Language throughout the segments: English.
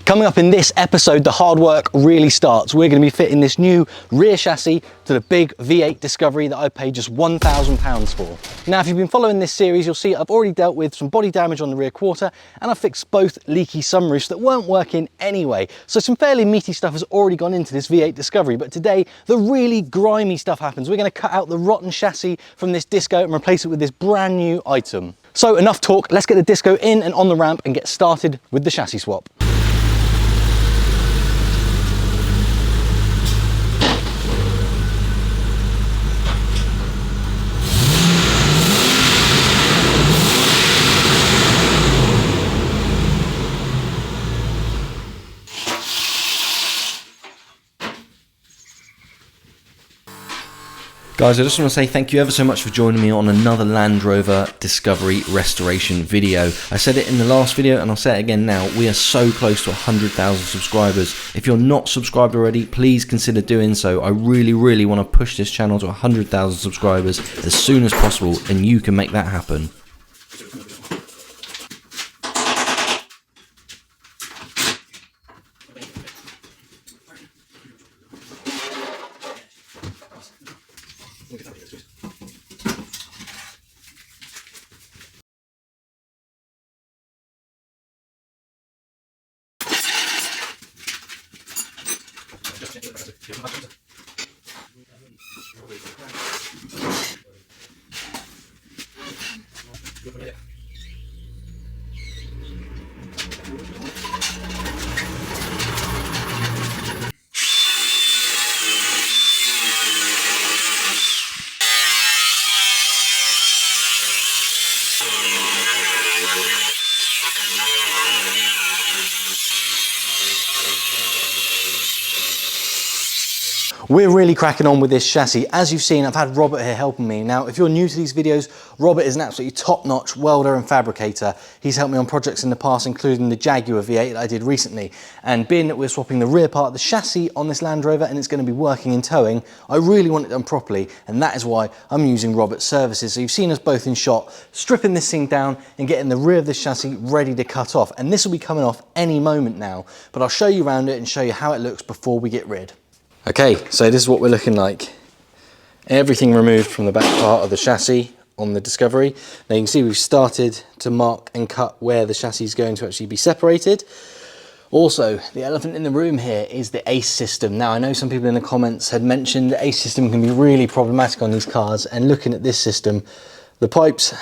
Coming up in this episode, the hard work really starts. We're going to be fitting this new rear chassis to the big V8 Discovery that I paid just £1,000 for. Now, if you've been following this series, you'll see I've already dealt with some body damage on the rear quarter, and I've fixed both leaky sunroofs that weren't working anyway. So some fairly meaty stuff has already gone into this V8 Discovery, but today the really grimy stuff happens. We're going to cut out the rotten chassis from this Disco and replace it with this brand new item. So enough talk, let's get the Disco in and on the ramp and get started with the chassis swap. Guys, I just want to say thank you ever so much for joining me on another Land Rover Discovery restoration video. I said it in the last video and I'll say it again now, we are so close to 100,000 subscribers. If you're not subscribed already, please consider doing so. I really want to push this channel to 100,000 subscribers as soon as possible, and you can make that happen. We're really cracking on with this chassis. As you've seen, I've had Robert here helping me. Now, if you're new to these videos, Robert is an absolutely top-notch welder and fabricator. He's helped me on projects in the past, including the Jaguar V8 that I did recently. And being that we're swapping the rear part of the chassis on this Land Rover and it's going to be working in towing, I really want it done properly, and that is why I'm using Robert's services. So you've seen us both in shot, stripping this thing down and getting the rear of this chassis ready to cut off. And this will be coming off any moment now, but I'll show you around it and show you how it looks before we get rid. Okay, so this is what we're looking like. Everything removed from the back part of the chassis on the Discovery. Now you can see we've started to mark and cut where the chassis is going to actually be separated. Also, the elephant in the room here is the ACE system. Now I know some people in the comments had mentioned the ACE system can be really problematic on these cars, and looking at this system, the pipes,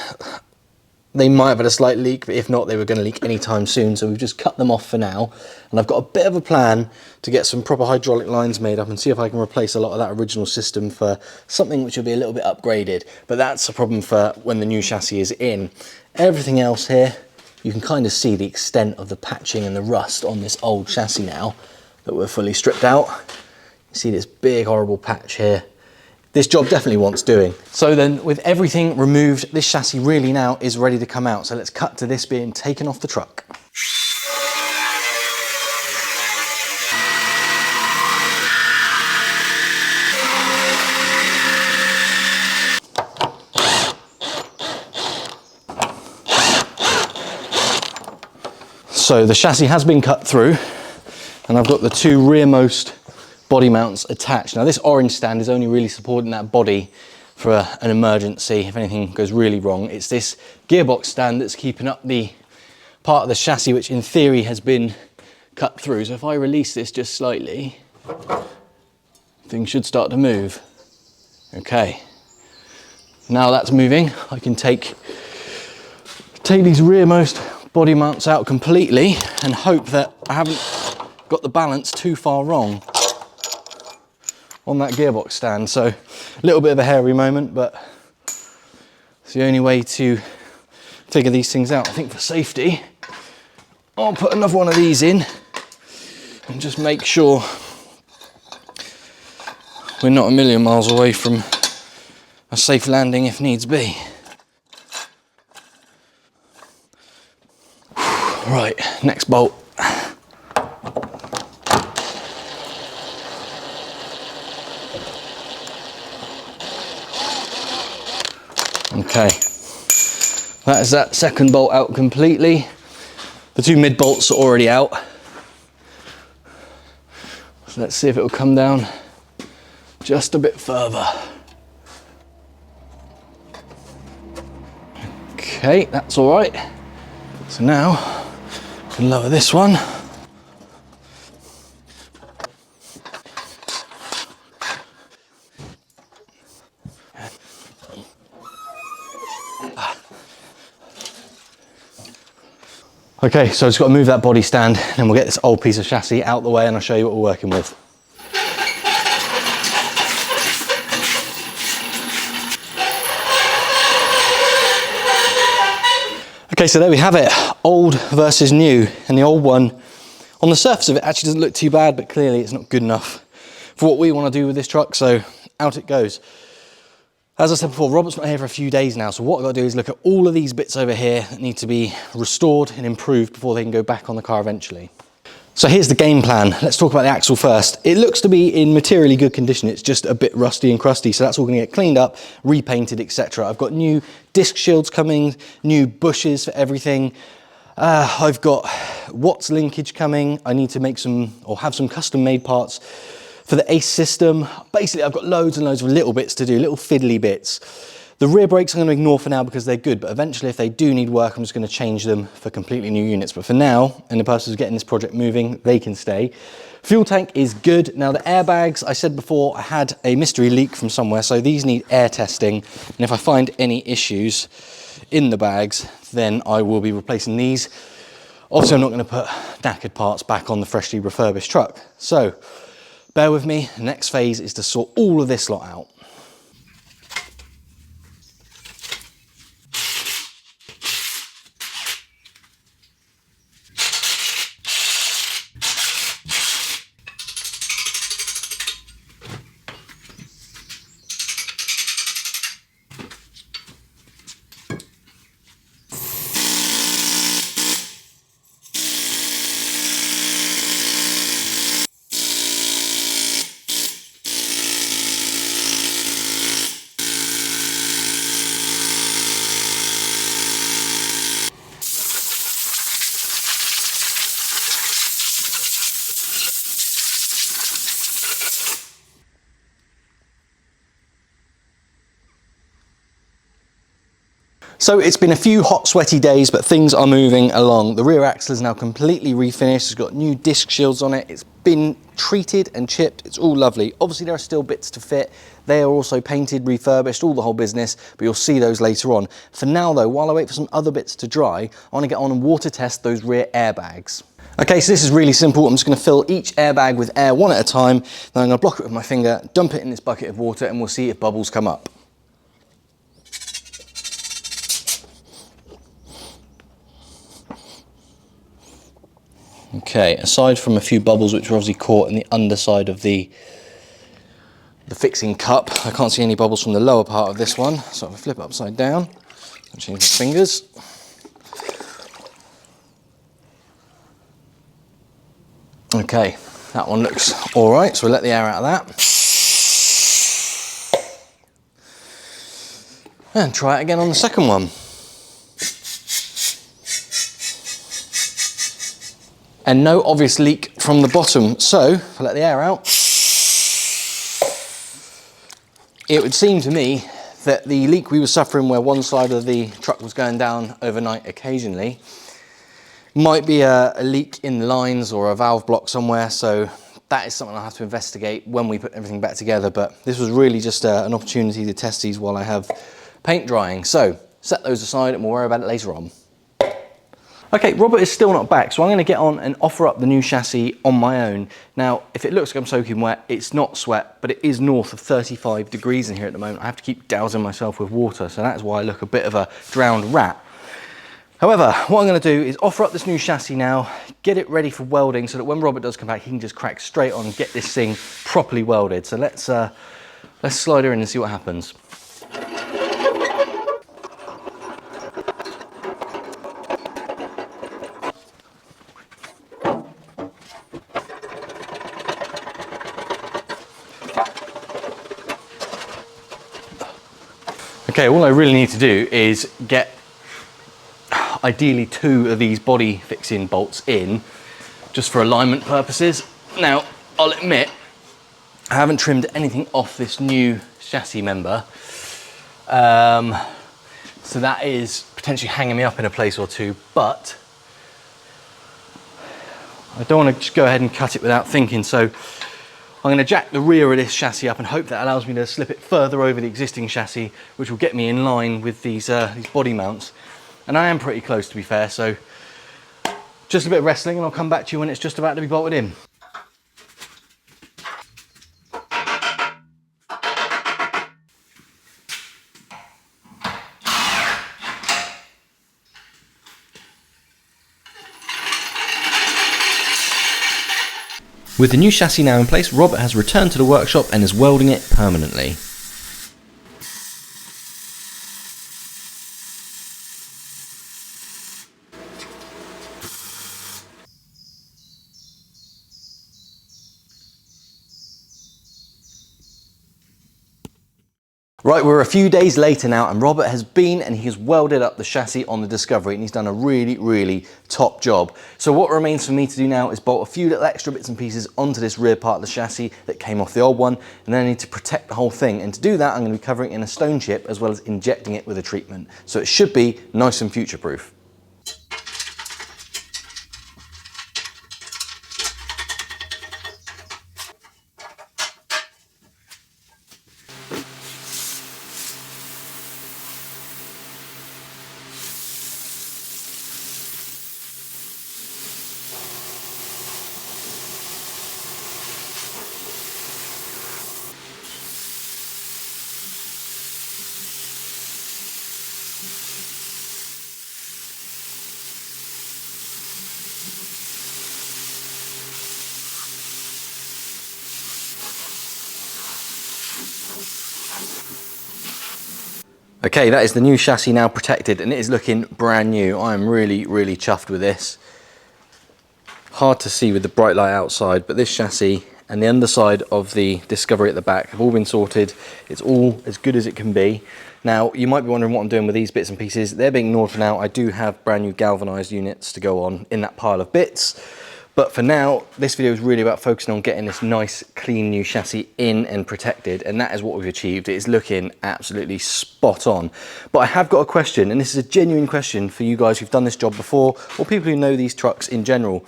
they might have had a slight leak, but if not, they were going to leak anytime soon. So we've just cut them off for now. And I've got a bit of a plan to get some proper hydraulic lines made up and see if I can replace a lot of that original system for something which will be a little bit upgraded. But that's a problem for when the new chassis is in. Everything else here, you can kind of see the extent of the patching and the rust on this old chassis now that we're fully stripped out. You see this big horrible patch here. This job definitely wants doing. So then, with everything removed, this chassis really now is ready to come out. So let's cut to this being taken off the truck. So the chassis has been cut through, and I've got the two rearmost body mounts attached. Now this orange stand is only really supporting that body for an emergency if anything goes really wrong. It's this gearbox stand that's keeping up the part of the chassis which in theory has been cut through. So if I release this just slightly, things should start to move. Okay, now that's moving, I can take these rearmost body mounts out completely and hope that I haven't got the balance too far wrong on that gearbox stand. So a little bit of a hairy moment, but it's the only way to figure these things out. I think for safety, I'll put another one of these in and just make sure we're not a million miles away from a safe landing if needs be. Right, next bolt. Okay, that is that second bolt out completely. The two mid bolts are already out. So let's see if it will come down just a bit further. Okay, that's all right. So now I can lower this one. Okay, so I've just got to move that body stand and we'll get this old piece of chassis out the way and I'll show you what we're working with. Okay, so there we have it, old versus new, and the old one, on the surface of it, actually doesn't look too bad, but clearly it's not good enough for what we want to do with this truck, so out it goes. As I said before, Robert's not here for a few days now, so what I've got to do is look at all of these bits over here that need to be restored and improved before they can go back on the car eventually. So here's the game plan. Let's talk about the axle first. It looks to be in materially good condition. It's just a bit rusty and crusty, so that's all going to get cleaned up, repainted, etc. I've got new disc shields coming, new bushes for everything. I've got Watts linkage coming. I need to make some, or have some custom made parts for the ACE system. Basically, I've got loads and loads of little bits to do, little fiddly bits. The rear brakes I'm going to ignore for now because they're good, but eventually if they do need work, I'm just going to change them for completely new units. But for now, in the purpose of getting this project moving, they can stay. Fuel tank is good. Now the airbags, I said before, I had a mystery leak from somewhere, so these need air testing. And if I find any issues in the bags, then I will be replacing these. Obviously, I'm not going to put knackered parts back on the freshly refurbished truck. So bear with me, the next phase is to sort all of this lot out. So it's been a few hot, sweaty days, but things are moving along. The rear axle is now completely refinished. It's got new disc shields on it. It's been treated and chipped. It's all lovely. Obviously, there are still bits to fit. They are also painted, refurbished, all the whole business, but you'll see those later on. For now, though, while I wait for some other bits to dry, I want to get on and water test those rear airbags. Okay, so this is really simple. I'm just going to fill each airbag with air one at a time. Then I'm going to block it with my finger, dump it in this bucket of water, and we'll see if bubbles come up. Okay, aside from a few bubbles which are obviously caught in the underside of the fixing cup, I can't see any bubbles from the lower part of this one. So if I flip it upside down, I'll change my fingers. Okay, that one looks all right, so we'll let the air out of that. And try it again on the second one. And no obvious leak from the bottom. So, if I let the air out, it would seem to me that the leak we were suffering where one side of the truck was going down overnight occasionally might be a leak in the lines or a valve block somewhere. So that is something I'll have to investigate when we put everything back together. But this was really just an opportunity to test these while I have paint drying. So set those aside and we'll worry about it later on. Okay, Robert is still not back, so I'm going to get on and offer up the new chassis on my own. Now, if it looks like I'm soaking wet, it's not sweat, but it is north of 35 degrees in here at the moment. I have to keep dousing myself with water, so that's why I look a bit of a drowned rat. However, what I'm going to do is offer up this new chassis now, get it ready for welding so that when Robert does come back, he can just crack straight on and get this thing properly welded. So let's slide her in and see what happens. Okay, all I really need to do is get ideally 2 of these body fixing bolts in just for alignment purposes. Now, I'll admit, I haven't trimmed anything off this new chassis member. So that is potentially hanging me up in a place or two, but I don't want to just go ahead and cut it without thinking. So I'm going to jack the rear of this chassis up and hope that allows me to slip it further over the existing chassis, which will get me in line with these body mounts. And I am pretty close, to be fair, so just a bit of wrestling and I'll come back to you when it's just about to be bolted in. With the new chassis now in place, Robert has returned to the workshop and is welding it permanently. Right, we're a few days later now and Robert has been and he has welded up the chassis on the Discovery and he's done a really, really top job. So what remains for me to do now is bolt a few little extra bits and pieces onto this rear part of the chassis that came off the old one, and then I need to protect the whole thing. And to do that, I'm going to be covering it in a stone chip as well as injecting it with a treatment. So it should be nice and future-proof. Okay, that is the new chassis now protected and it is looking brand new. I am really, really chuffed with this. Hard to see with the bright light outside, but this chassis and the underside of the Discovery at the back have all been sorted. It's all as good as it can be. Now, you might be wondering what I'm doing with these bits and pieces. They're being ignored for now. I do have brand new galvanized units to go on in that pile of bits. But for now, this video is really about focusing on getting this nice, clean new chassis in and protected, and that is what we've achieved. It is looking absolutely spot on. But I have got a question, and this is a genuine question for you guys who've done this job before, or people who know these trucks in general.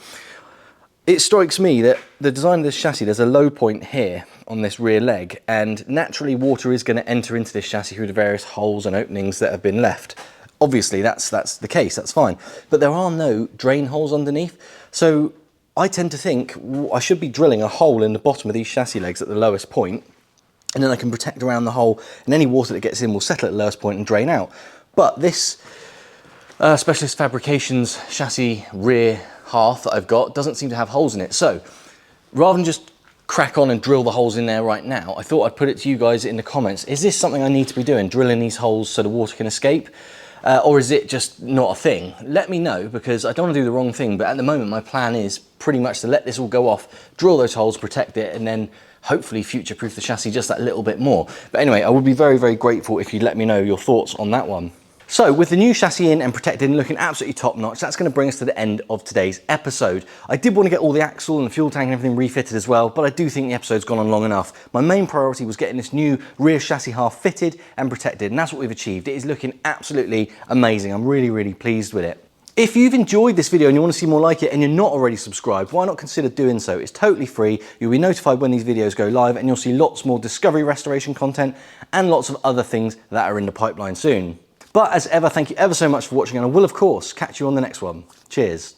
It strikes me that the design of this chassis, there's a low point here on this rear leg, and naturally water is going to enter into this chassis through the various holes and openings that have been left. Obviously, that's the case, that's fine. But there are no drain holes underneath, so I tend to think I should be drilling a hole in the bottom of these chassis legs at the lowest point, and then I can protect around the hole, and any water that gets in will settle at the lowest point and drain out. But this Specialist Fabrications chassis rear half that I've got doesn't seem to have holes in it. So rather than just crack on and drill the holes in there right now, I thought I'd put it to you guys in the comments. Is this something I need to be doing, drilling these holes so the water can escape? Or is it just not a thing? Let me know, because I don't want to do the wrong thing, but at the moment my plan is pretty much to let this all go off, drill those holes, protect it, and then hopefully future-proof the chassis just that little bit more. But anyway, I would be very, very grateful if you'd let me know your thoughts on that one. So with the new chassis in and protected and looking absolutely top notch, that's going to bring us to the end of today's episode. I did want to get all the axle and the fuel tank and everything refitted as well, but I do think the episode's gone on long enough. My main priority was getting this new rear chassis half fitted and protected, and that's what we've achieved. It is looking absolutely amazing. I'm really, really pleased with it. If you've enjoyed this video and you want to see more like it and you're not already subscribed, why not consider doing so? It's totally free. You'll be notified when these videos go live, and you'll see lots more Discovery restoration content and lots of other things that are in the pipeline soon. But as ever, thank you ever so much for watching, and I will of course catch you on the next one. Cheers.